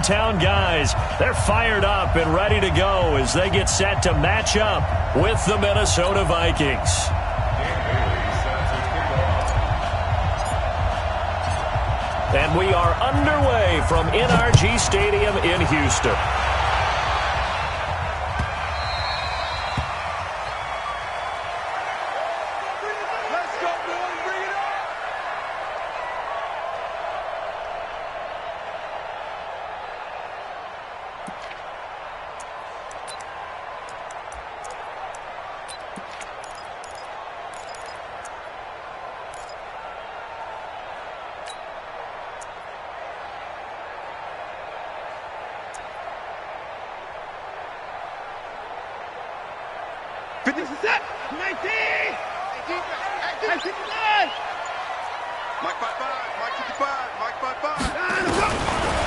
hometown guys. They're fired up and ready to go as they get set to match up with the Minnesota Vikings. And we are underway from NRG Stadium in Houston.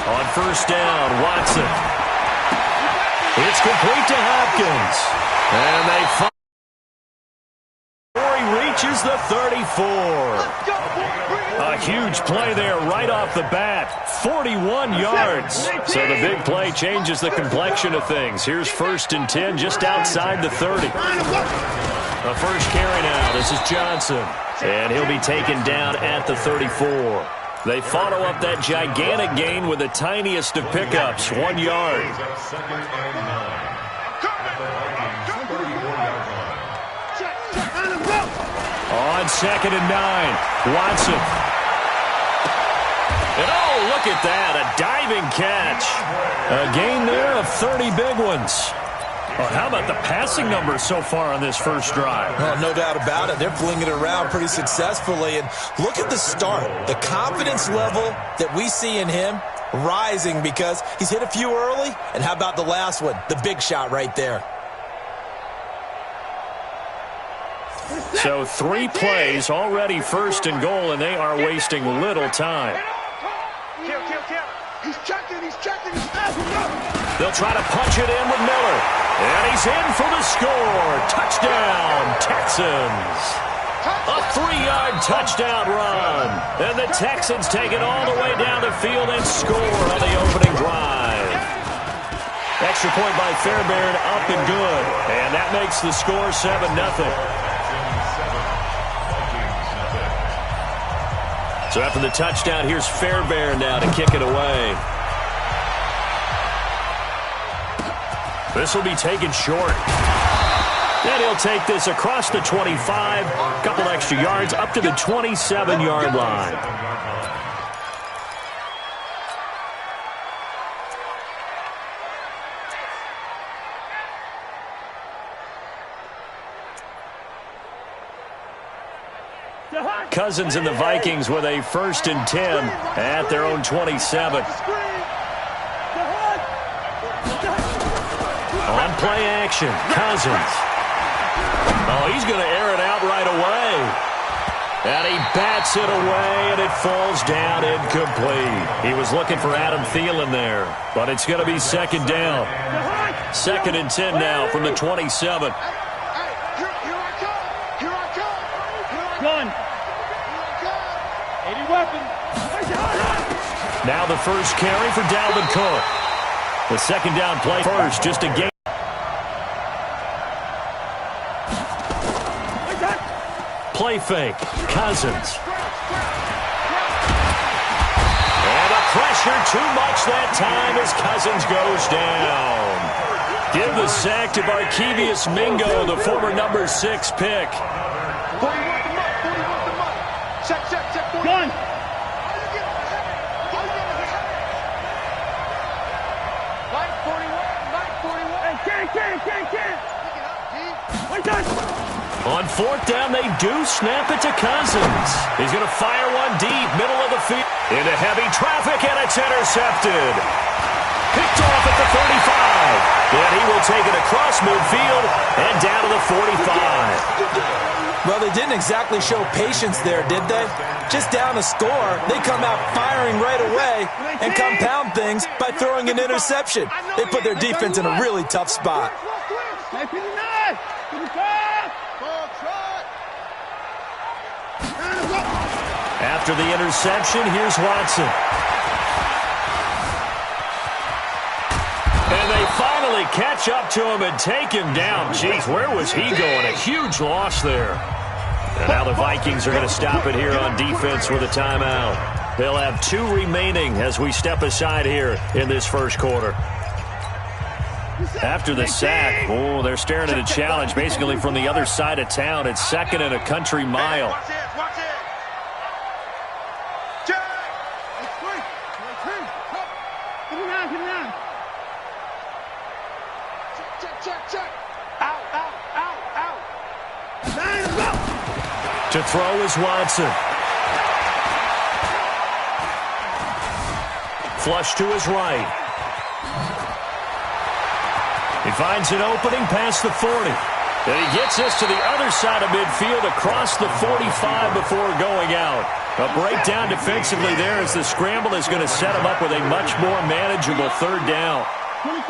On first down, Watson. It's complete to Hopkins. And they before he reaches the 34. A huge play there right off the bat. 41 yards. So the big play changes the complexion of things. Here's 1st and 10 just outside the 30. The first carry now. This is Johnson. And he'll be taken down at the 34. They follow up that gigantic gain with the tiniest of pickups, 1 yard. On 2nd and 9, Watson. And oh, look at that, a diving catch. A gain there of 30 big ones. Well, how about the passing numbers so far on this first drive? Oh, no doubt about it. They're flinging it around pretty successfully. And look at the start. The confidence level that we see in him rising because he's hit a few early. And how about the last one? The big shot right there. So 3 plays, already 1st and goal, and they are wasting little time. He's checking. They'll try to punch it in with Miller. And he's in for the score. Touchdown, Texans. A 3-yard touchdown run. And the Texans take it all the way down the field and score on the opening drive. Extra point by Fairbairn, up and good. And that makes the score 7-0. So after the touchdown, here's Fairbairn now to kick it away. This will be taken short. And he'll take this across the 25, a couple extra yards, up to the 27-yard line. Cousins and the Vikings with a 1st and 10 at their own 27. On play action, Cousins. Oh, he's going to air it out right away. And he bats it away, and it falls down incomplete. He was looking for Adam Thielen there, but it's going to be 2nd down. 2nd and 10 now from the 27. Now the first carry for Dalvin Cook. The 2nd down play first, just a gain. Play fake, Cousins. And the pressure too much that time as Cousins goes down. Give the sack to Barkevius Mingo, the former number 6 pick. Gun. On 4th down, they do snap it to Cousins. He's going to fire one deep, middle of the field. Into heavy traffic, and it's intercepted. Picked off at the 35. And he will take it across midfield and down to the 45. Well, they didn't exactly show patience there, did they? Just down a score, they come out firing right away and compound things by throwing an interception. They put their defense in a really tough spot. After the interception, here's Watson. And they finally catch up to him and take him down. Jeez, where was he going? A huge loss there. And now the Vikings are going to stop it here on defense with a timeout. They'll have 2 remaining as we step aside here in this first quarter. After the sack, they're staring at a challenge basically from the other side of town. It's 2nd and a country mile. Watch it. Check. Check. Out. To throw is Watson. Flush to his right. He finds an opening past the 40. And he gets this to the other side of midfield across the 45 before going out. A breakdown defensively there as the scramble is going to set him up with a much more manageable 3rd down. 24.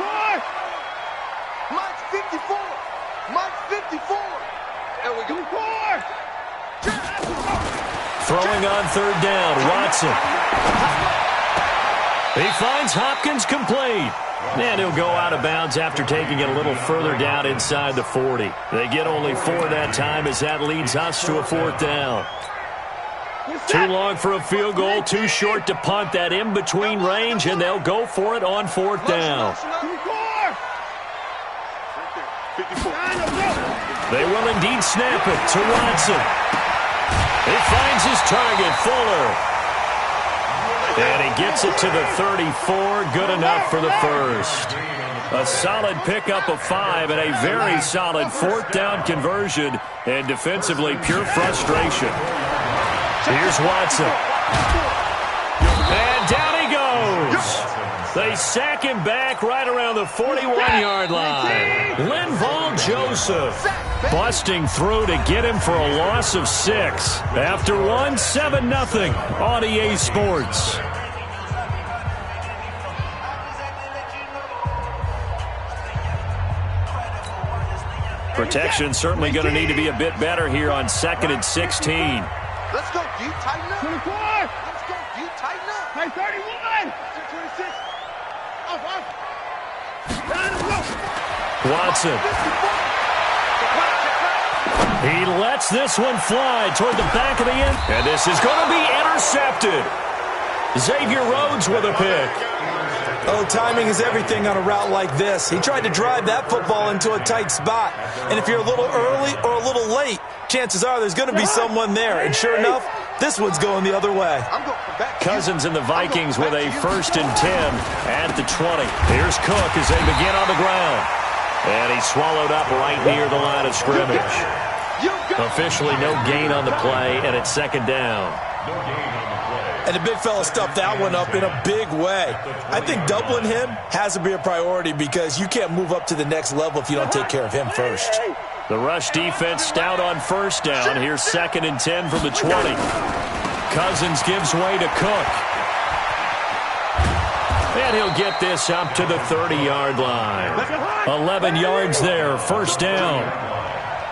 Mike's 54. There we go. 24. Throwing on 3rd down, Watson. He finds Hopkins complete. And he'll go out of bounds after taking it a little further down inside the 40. They get only 4 that time as that leads us to a 4th down. Too long for a field goal, too short to punt. That in-between range, and they'll go for it on 4th down. They will indeed snap it to Watson. He finds his target, Fuller. And he gets it to the 34, good enough for the first. A solid pickup of 5 and a very solid 4th down conversion, and defensively pure frustration. Here's Watson. And down he goes. They sack him back right around the 41-yard line. Linval Joseph busting through to get him for a loss of 6. After one, 7-0 on EA Sports. Protection certainly going to need to be a bit better here on 2nd and 16. Let's go. Do you tighten up? 24. Let's go. Do you tighten up? Hey, 31. 26. Off. Watson. He lets this one fly toward the back of the end. And this is going to be intercepted. Xavier Rhodes with a pick. Oh, timing is everything on a route like this. He tried to drive that football into a tight spot. And if you're a little early or a little late, chances are there's going to be someone there. And sure enough, this one's going the other way. Cousins and the Vikings with a 1st and 10 at the 20. Here's Cook as they begin on the ground. And he's swallowed up right near the line of scrimmage. Officially no gain on the play, and it's 2nd down. And the big fella stuffed that one up in a big way. I think doubling him has to be a priority because you can't move up to the next level if you don't take care of him first. The rush defense stout on 1st down. Here's 2nd and 10 from the 20. Cousins gives way to Cook. And he'll get this up to the 30-yard line. 11 yards there, 1st down.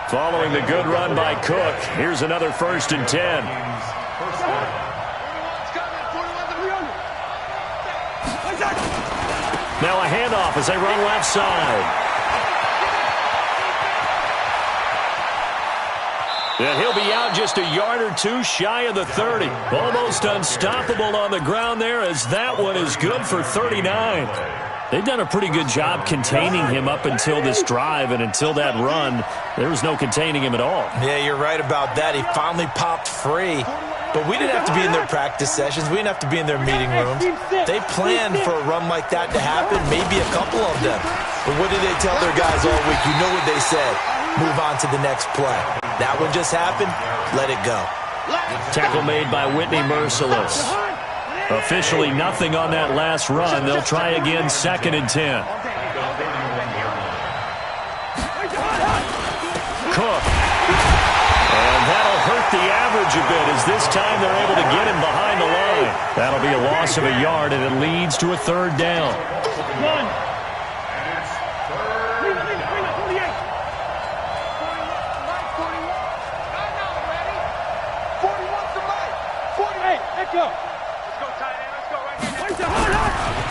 Following the good run by Cook, here's another 1st and 10. Now a handoff as they run left side. And he'll be out just a yard or 2 shy of the 30. Almost unstoppable on the ground there as that one is good for 39. They've done a pretty good job containing him up until this drive, and until that run, there was no containing him at all. Yeah, you're right about that. He finally popped free. But we didn't have to be in their practice sessions. We didn't have to be in their meeting rooms. They planned for a run like that to happen, maybe a couple of them. But what did they tell their guys all week? You know what they said. Move on to the next play. That one just happened. Let it go. Tackle made by Whitney Merciless. Officially nothing on that last run. They'll try again, 2nd and 10. Cook. And that'll hurt the average a bit as this time they're able to get him behind the line. That'll be a loss of a yard, and it leads to a 3rd down.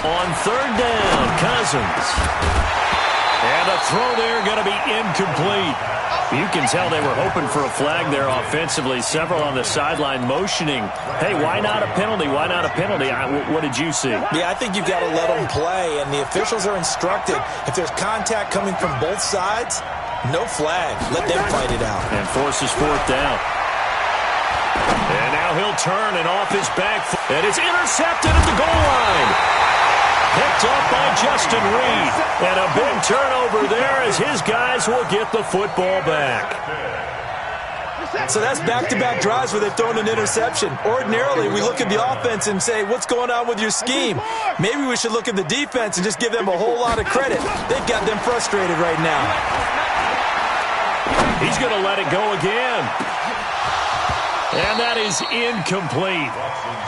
On 3rd down, Cousins. And the throw there going to be incomplete. You can tell they were hoping for a flag there offensively. Several on the sideline motioning, hey, why not a penalty? Why not a penalty? What did you see? Yeah, I think you've got to let them play, and the officials are instructed. If there's contact coming from both sides, no flag. Let them fight it out. And forces fourth down. And now he'll turn and off his back foot. And it's intercepted at the goal line. Picked up by Justin Reed. And a big turnover there as his guys will get the football back. So that's back-to-back drives where they've thrown an interception. Ordinarily, we look at the offense and say, what's going on with your scheme? Maybe we should look at the defense and just give them a whole lot of credit. They've got them frustrated right now. He's going to let it go again. And that is incomplete.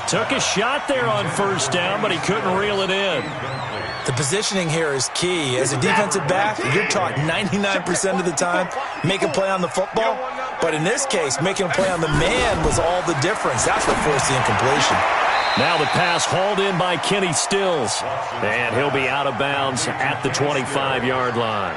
Took a shot there on first down, but he couldn't reel it in. The positioning here is key. As a defensive back, you're taught 99% of the time, make a play on the football. But in this case, making a play on the man was all the difference. That's what forced the incompletion. Now the pass hauled in by Kenny Stills. And he'll be out of bounds at the 25-yard line.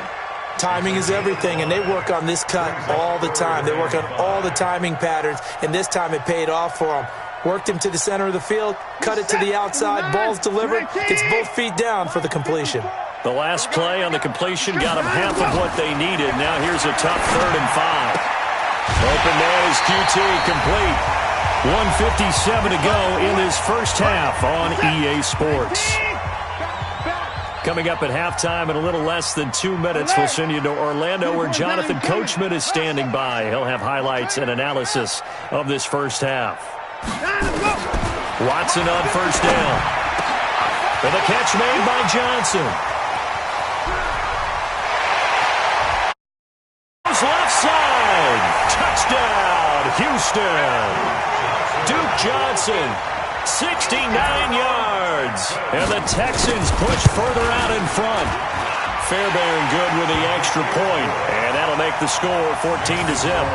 Timing is everything, and they work on this cut all the time. They work on all the timing patterns, and this time it paid off for them. Worked him to the center of the field, cut it to the outside, ball's delivered, gets both feet down for the completion. The last play on the completion got them half of what they needed. Now here's a tough 3rd and 5. Open man is QT, complete. 1:57 to go in this first half on EA Sports. Coming up at halftime in a little less than 2 minutes, we'll send you to Orlando where Jonathan Coachman is standing by. He'll have highlights and analysis of this first half. Watson on first down. For the catch made by Johnson. Left side. Touchdown, Houston. Duke Johnson. 69 yards. And the Texans push further out in front. Fairbairn good with the extra point. And that'll make the score 14-0.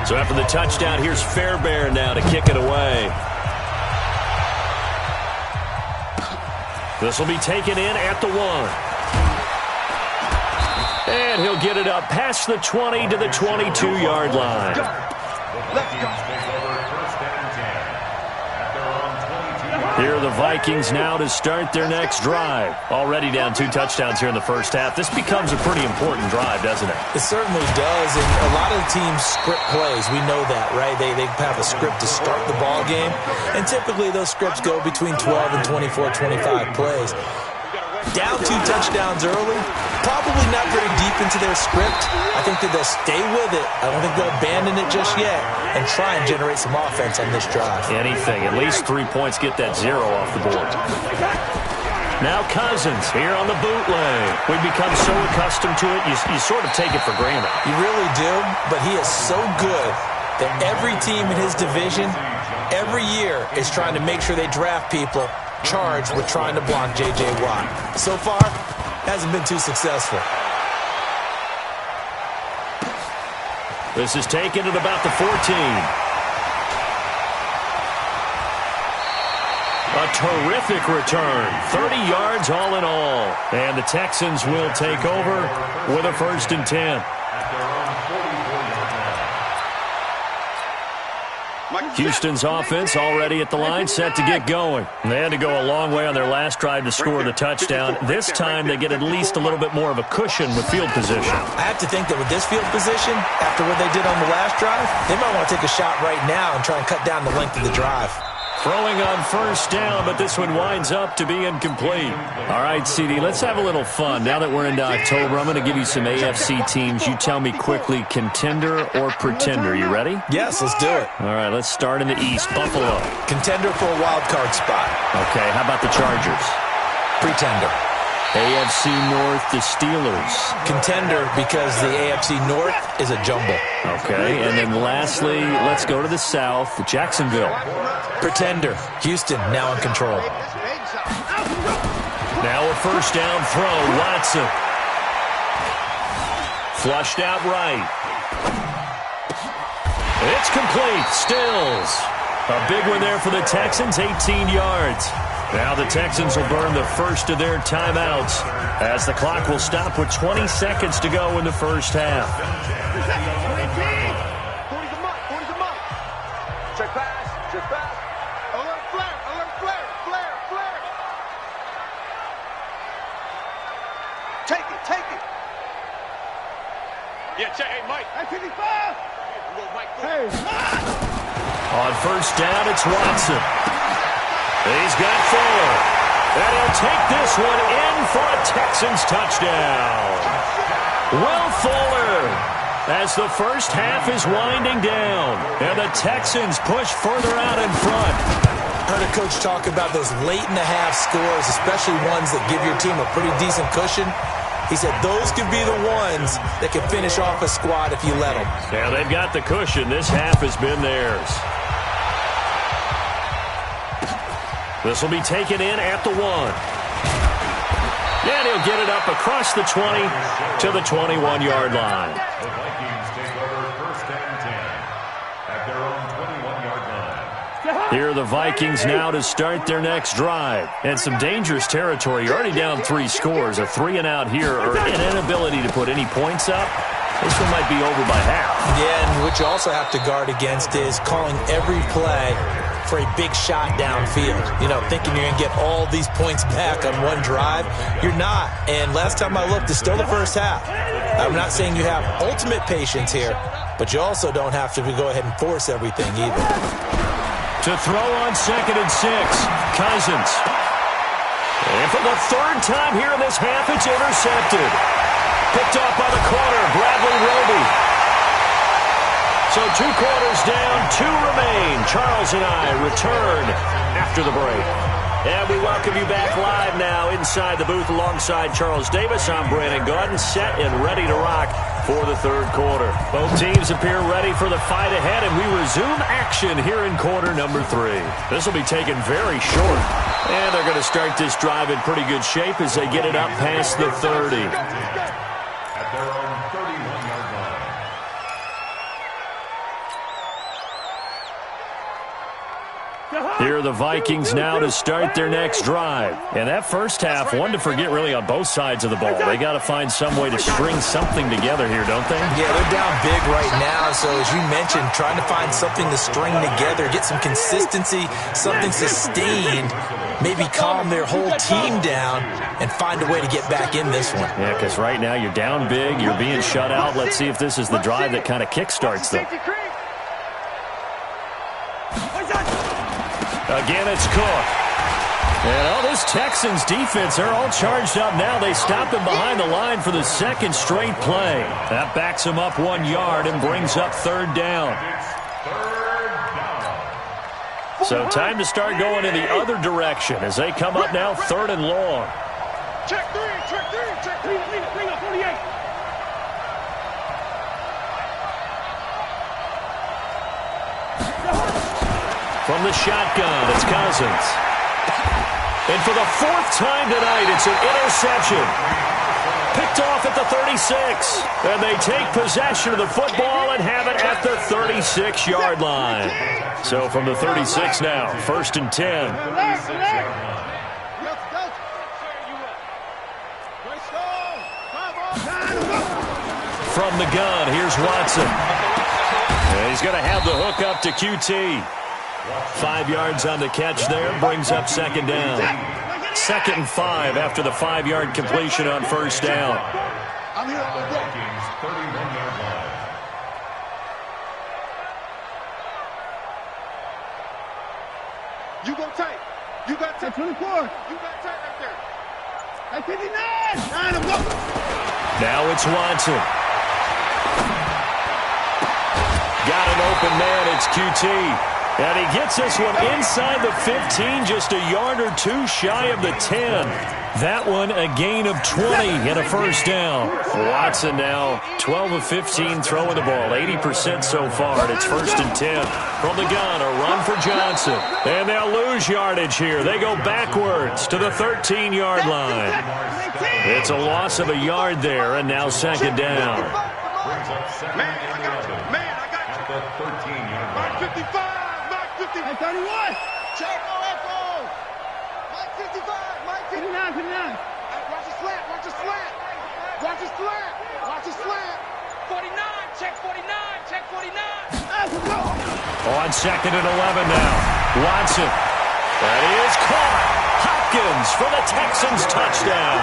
So after the touchdown, here's Fairbairn now to kick it away. This will be taken in at the 1. And he'll get it up past the 20 to the 22-yard line. Here are the Vikings now to start their next drive. Already down 2 touchdowns here in the first half. This becomes a pretty important drive, doesn't it? It certainly does, and a lot of the teams script plays. We know that, right? They have a script to start the ball game, and typically those scripts go between 12 and 24, 25 plays. Down 2 touchdowns early, probably not very deep into their script. I think that they'll stay with it. I don't think they'll abandon it just yet and try and generate some offense on this drive. Anything. At least 3 points, get that 0 off the board. Now Cousins here on the bootleg. We've become so accustomed to it, you sort of take it for granted. You really do, but he is so good that every team in his division, every year, is trying to make sure they draft people charged with trying to block J.J. Watt. So far, hasn't been too successful. This is taken at about the 14. A terrific return. 30 yards all in all. And the Texans will take over with a 1st and 10. Houston's offense already at the line, set to get going. They had to go a long way on their last drive to score the touchdown. This time they get at least a little bit more of a cushion with field position. I have to think that with this field position, after what they did on the last drive, they might want to take a shot right now and try and cut down the length of the drive. Throwing on first down, but this one winds up to be incomplete. All right, CD, let's have a little fun. Now that we're into October, I'm going to give you some AFC teams. You tell me quickly, contender or pretender. You ready? Yes, let's do it. All right, let's start in the East. Buffalo. Contender for a wild card spot. Okay, how about the Chargers? Pretender. AFC North, the Steelers. Contender because the AFC North is a jumble. Okay, and then lastly, let's go to the South, Jacksonville. Pretender. Houston now in control. Now a first down throw, Watson. Flushed out right. It's complete. Stills. A big one there for the Texans, 18 yards. Now the Texans will burn the first of their timeouts as the clock will stop with 20 seconds to go in the first half. 40's a month. Check pass. Alert flare. Take it. Yeah, check. Hey, Mike. Hey, 55. Hey, on first down, it's Watson. He's got Fuller. And he'll take this one in for a Texans touchdown. Will Fuller, as the first half is winding down, and the Texans push further out in front. Heard a coach talk about those late-in-the-half scores, especially ones that give your team a pretty decent cushion. He said those could be the ones that can finish off a squad if you let them. Yeah, they've got the cushion. This half has been theirs. This will be taken in at the 1. And he'll get it up across the 20 to the 21-yard line. The Vikings take over first and 10 at their own 21-yard line. Here are the Vikings now to start their next drive. And some dangerous territory. You're already down 3 scores. A 3-and-out here or an inability to put any points up. This one might be over by half. Yeah, and what you also have to guard against is calling every play for a big shot downfield. You know, thinking you're going to get all these points back on one drive. You're not. And last time I looked, it's still the first half. I'm not saying you have ultimate patience here, but you also don't have to go ahead and force everything either. To throw on 2nd and 6, Cousins. And for the 3rd time here in this half, it's intercepted. Picked off by the corner, Bradley Roby. So 2 quarters down, 2 remain. Charles and I return after the break. And we welcome you back live now inside the booth alongside Charles Davis. I'm Brandon Gaudin, set and ready to rock for the 3rd quarter. Both teams appear ready for the fight ahead, and we resume action here in quarter number 3. This will be taken very short. And they're going to start this drive in pretty good shape as they get it up past the 30. At their own 31-yard line. Here are the Vikings now to start their next drive. And that first half, one to forget really on both sides of the ball. They got to find some way to string something together here, don't they? Yeah, they're down big right now. So as you mentioned, trying to find something to string together, get some consistency, something sustained, maybe calm their whole team down and find a way to get back in this one. Yeah, because right now you're down big, you're being shut out. Let's see if this is the drive that kind of kickstarts them. Again, it's Cook. And all this Texans defense, they're all charged up now. They stop him behind the line for the 2nd straight play. That backs him up 1 yard and brings up 3rd down. So time to start going in the other direction as they come up now 3rd and long. Check 3. Bring up 48. From the shotgun, it's Cousins. And for the 4th time tonight, it's an interception. Picked off at the 36. And they take possession of the football and have it at the 36-yard line. So from the 36 now, 1st and 10. From the gun, here's Watson. And he's going to have the hook up to QT. 5 yards on the catch there, brings up 2nd down. 2nd and 5 after the 5-yard completion on 1st down. I'm here all day. 31-yard line. You go tight. You got tight. 24. You got tight right there. At 59. 9, I'm going. Now it's Watson. Got an open man, it's QT. And he gets this one inside the 15, just a yard or 2 shy of the 10. That one a gain of 20 and a 1st down. Watson now 12 of 15 throwing the ball, 80% so far, and it's 1st and 10. From the gun, a run for Johnson. And they'll lose yardage here. They go backwards to the 13-yard line. It's a loss of a yard there, and now 2nd down. second and 11. Man, I got you. At the 13-yard line. Mark 55. Mark 50. Hey, 31. Check. Echo. Mike 55. Mike 59. 59. Watch the slant. Watch the slant. Watch the slant. Watch the slant. 49. Check 49. Check 49. On second and 11 now. Watson. That is caught. Hopkins for the Texans touchdown.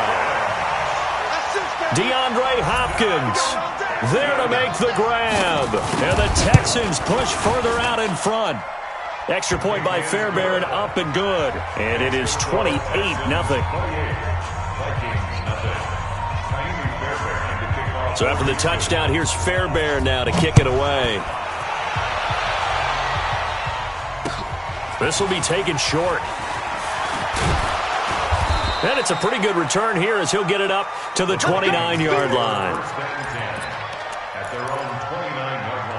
DeAndre Hopkins there to make the grab. And the Texans push further out in front. Extra point by Fairbairn, up and good. And it is 28-0. So after the touchdown, here's Fairbairn now to kick it away. This will be taken short. And it's a pretty good return here as he'll get it up to the 29-yard line. At their own 29-yard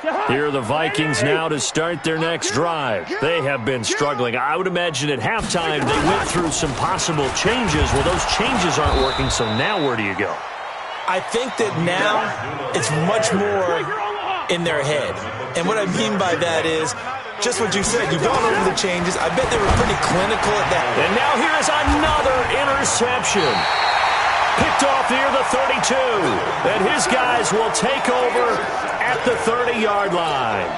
line. Here are the Vikings now to start their next drive. They have been struggling. I would imagine at halftime they went through some possible changes. Well, those changes aren't working, so now where do you go? I think that now it's much more in their head. And what I mean by that is just what you said. You've gone over the changes. I bet they were pretty clinical at that. And now here is another interception. Picked off near the 32. And his guys will take over at the 30-yard line.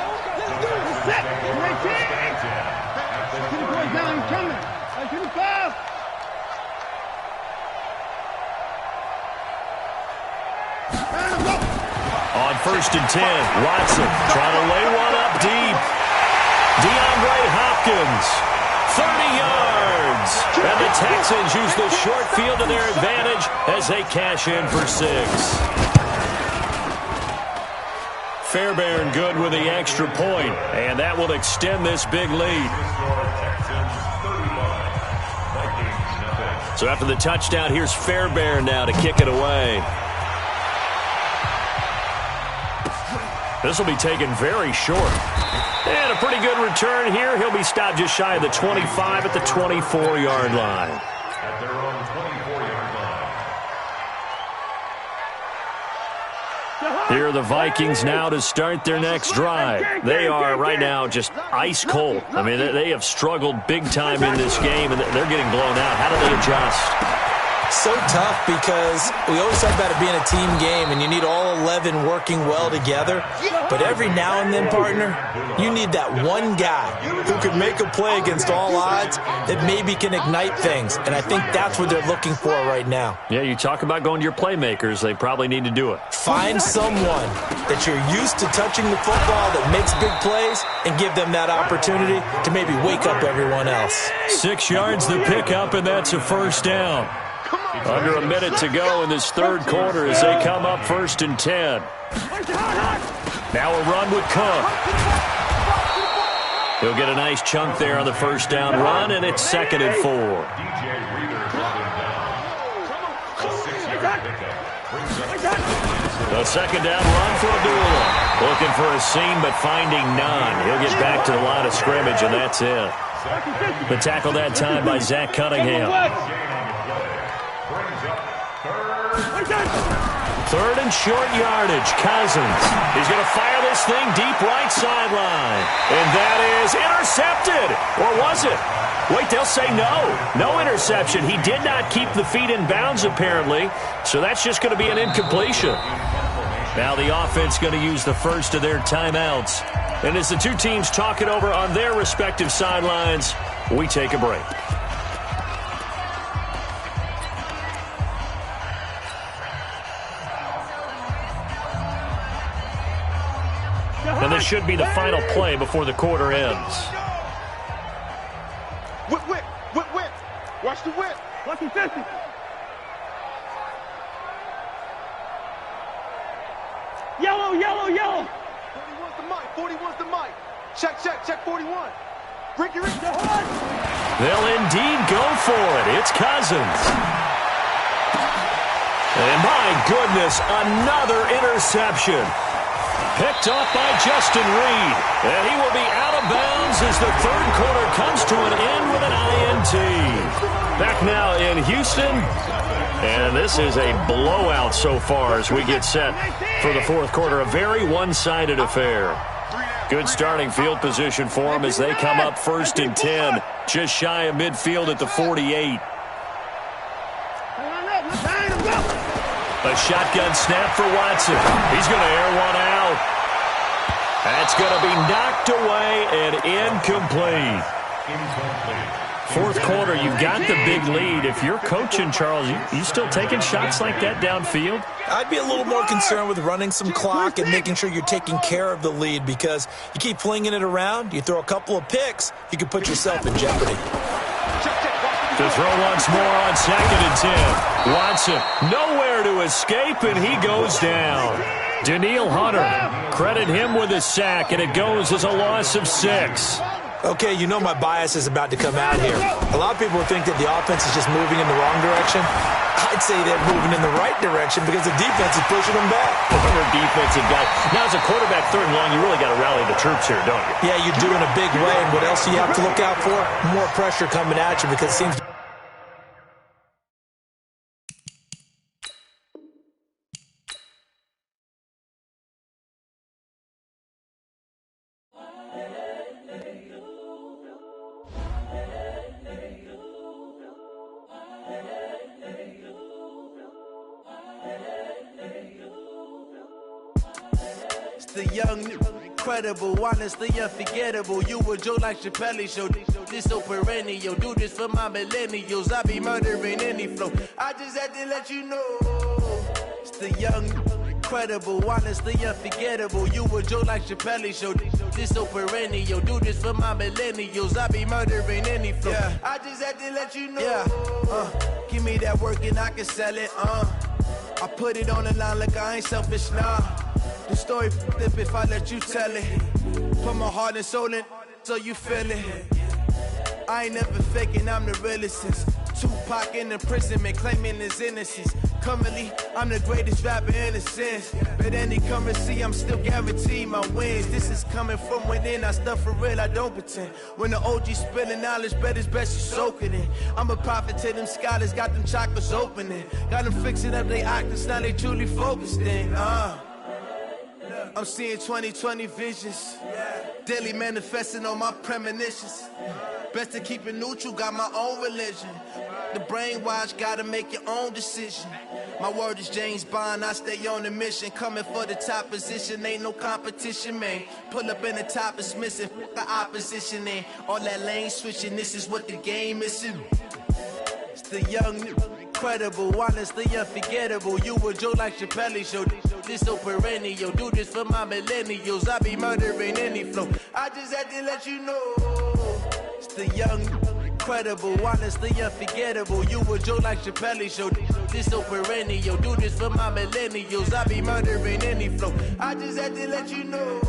On first and 10, Watson trying to lay one up deep. DeAndre Hopkins, 30 yards. And the Texans use the short field to their advantage as they cash in for 6. Fairbairn good with the extra point, and that will extend this big lead. So after the touchdown, here's Fairbairn now to kick it away. This will be taken very short. And a pretty good return here. He'll be stopped just shy of the 25 at the 24-yard line. At their own 24-yard line. Here are the Vikings now to start their next drive. They are right now just ice cold. I mean, they have struggled big time in this game, and they're getting blown out. How do they adjust? So tough because we always talk about it being a team game and you need all 11 working well together. But every now and then, partner, you need that one guy who can make a play against all odds that maybe can ignite things. And I think that's what they're looking for right now. Yeah, you talk about going to your playmakers. They probably need to do it. Find someone that you're used to touching the football that makes big plays and give them that opportunity to maybe wake up everyone else. 6 yards to pick up, and that's a first down. Under a minute to go in this third quarter as they come up first and 10. Now a run with Cook. He'll get a nice chunk there on the first down run, and it's second and 4. The second down run for Abdullah. Looking for a seam, but finding none. He'll get back to the line of scrimmage, and that's it. The tackle that time by Zach Cunningham. Third and short yardage. Cousins. He's going to fire this thing deep right sideline. And that is intercepted. Or was it? Wait, they'll say no. No interception. He did not keep the feet in bounds, apparently. So that's just going to be an incompletion. Now the offense going to use the first of their timeouts. And as the two teams talk it over on their respective sidelines, we take a break. And this should be the final play before the quarter ends. Whip. Watch the whip. Watch the 50. Yellow. 41's the mic. Check, 41. Ricky. They'll indeed go for it. It's Cousins. And my goodness, another interception. Picked off by Justin Reed. And he will be out of bounds as the third quarter comes to an end with an INT. Back now in Houston, And this is a blowout so far as we get set for the fourth quarter. A very one-sided affair. Good starting field position for them as they come up 1st and 10, just shy of midfield at the 48. A shotgun snap for Watson. He's going to air one out. That's going to be knocked away and incomplete. Fourth quarter, you've got the big lead. If you're coaching, Charles, you still taking shots like that downfield? I'd be a little more concerned with running some clock and making sure you're taking care of the lead, because you keep flinging it around, you throw a couple of picks, you can put yourself in jeopardy. To throw once more on 2nd and 10. Watson, nowhere to escape, and he goes down. Daniil Hunter, credit him with a sack, and it goes as a loss of 6. Okay, you know my bias is about to come out here. A lot of people think that the offense is just moving in the wrong direction. I'd say they're moving in the right direction because the defense is pushing them back. Former defensive guy. Now, as a quarterback, 3rd and long, you really got to rally the troops here, don't you? Yeah, you do in a big way. And what else do you have to look out for? More pressure coming at you, because it seems... The young, incredible, honestly unforgettable. You a Joe like Chappelle show. This so perennial. Do this for my millennials. I be murdering any flow. I just had to let you know. It's the young, incredible, honestly unforgettable. You a Joe like Chappelle show. This so perennial. Do this for my millennials. I be murdering any flow. Yeah. I just had to let you know. Yeah. Give me that work and I can sell it. I put it on the line like I ain't selfish, nah. The story flip if I let you tell it. Put my heart and soul in so you feel it. I ain't never faking, I'm the realest since Tupac in imprisonment, claiming his innocence. Currently, I'm the greatest rapper in a sense. But any currency, I'm still guaranteed my wins. This is coming from within, I stuff for real, I don't pretend. When the OG spilling knowledge, bet it's best you soak it in. I'm a prophet to them scholars, got them chakras opening. Got them fixing up they octaves, now they truly focused in. I'm seeing 20/20 visions. Daily manifesting on my premonitions. Best to keep it neutral, got my own religion. The brainwash, gotta make your own decision. My word is James Bond, I stay on the mission. Coming for the top position, ain't no competition, man. Pull up in the top is missing, the opposition in. All that lane switching, this is what the game is. It's the young, incredible, honestly unforgettable. You a Joe like Chappelle show. This so perennial. Do this for my millennials. I be murdering any flow. I just had to let you know. It's the young, incredible, honestly unforgettable. You a Joe like Chappelle show. This so perennial. Do this for my millennials. I be murdering any flow. I just had to let you know.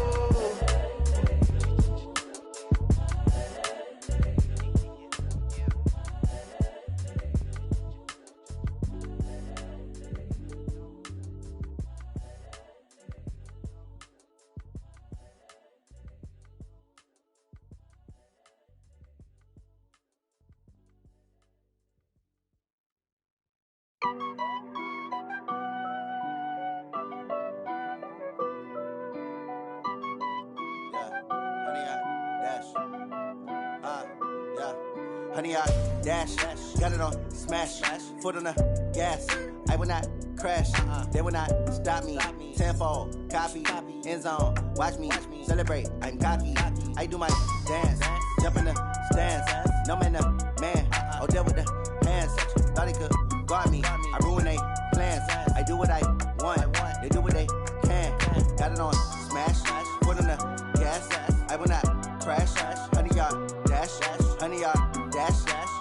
Honey, I dash, got it on smash, foot on the gas. I will not crash, they will not stop me. Tenfold, copy, end zone, watch me celebrate. I'm cocky, I do my dance, jump in the stands. No man, man, oh there with the hands. Thought he could guard me, I ruin they plans. I do what I want, they do what they can. Got it on smash, foot on the gas. I will not crash, honey, y'all dash, honey, y'all. Dash,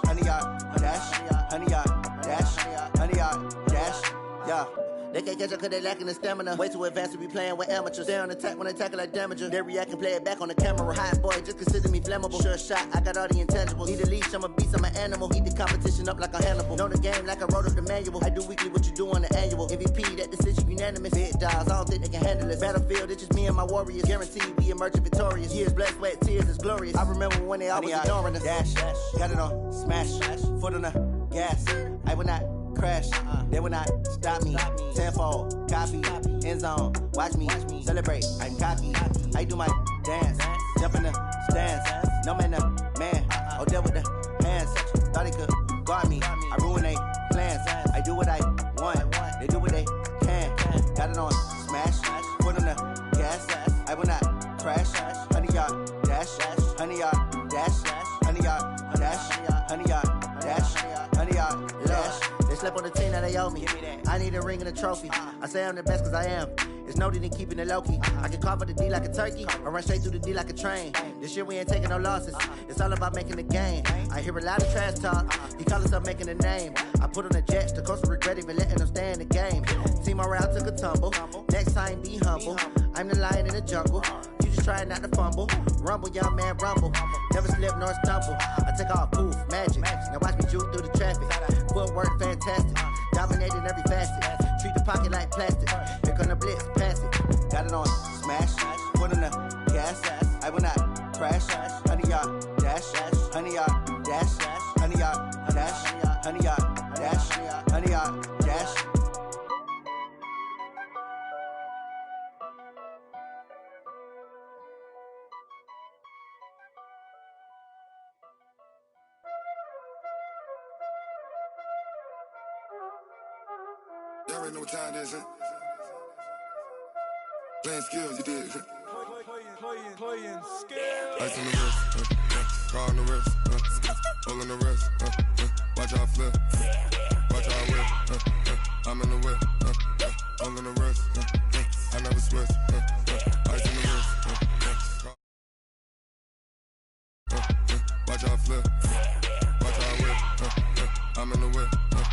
honey, y'all, dash, honey, y'all, dash, honey, y'all, dash, yeah. They can't catch up cause they lacking the stamina. Way too advanced to be playing with amateurs. Stay on attack when they tackle like damager. They react and play it back on the camera. Hot boy, just consider me flammable. Sure shot, I got all the intangibles. Need a leash, I'm a beast, I'm an animal. Eat the competition up like a Hannibal. Know the game like I wrote up the manual. I do weekly what you do on the annual. MVP, that decision unanimous. Big dogs, I don't think they can handle it. Battlefield, it's just me and my warriors. Guaranteed we emerging victorious. Years, blood, sweat, tears, is glorious. I remember when they always ignoring us. Dash, got it on smash, foot on the gas. I will not crash. They will not stop me. Tenfold, copy, end zone. Watch me celebrate. I'm cocky. I do my dance, jump in the stands. No man, man. Oh, deal with the hands. Thought he could guard me. I ruin they plans. I do what I want. They do what they can. Got it on smash. Put on the gas. I will not crash. 100-yard dash. 100-yard dash. 100-yard dash. 100-yard dash. 100-yard dash. They slept on the team that they owe me. I need a ring and a trophy. I say I'm the best cause I am. It's noted in keeping it low-key. I can carve up the D like a turkey or run straight through the D like a train. This year we ain't taking no losses. It's all about making the game. I hear a lot of trash talk. He call himself making a name. I put on the Jets. The coach will regret even letting them stay in the game. Team morale took a tumble. Next time be humble. I'm the lion in the jungle. You just try not to fumble. Rumble, young man, rumble. Never slip nor stumble. I take off poof, magic. Now watch me juke through the traffic. Footwork fantastic. Dominating every facet. Treat the pocket like plastic. Here come the blitz, pass it. Got it on smash. Put on the gas. I will not crash. 100-yard dash. 100-yard dash. 100-yard dash. 100-yard dash. 100-yard dash. Y'all already know what time it is, huh? Playing skills, you did. Playing skills. Ice on the wrist, car on the wrist, hole in the wrist, watch how I flip, watch how I whip.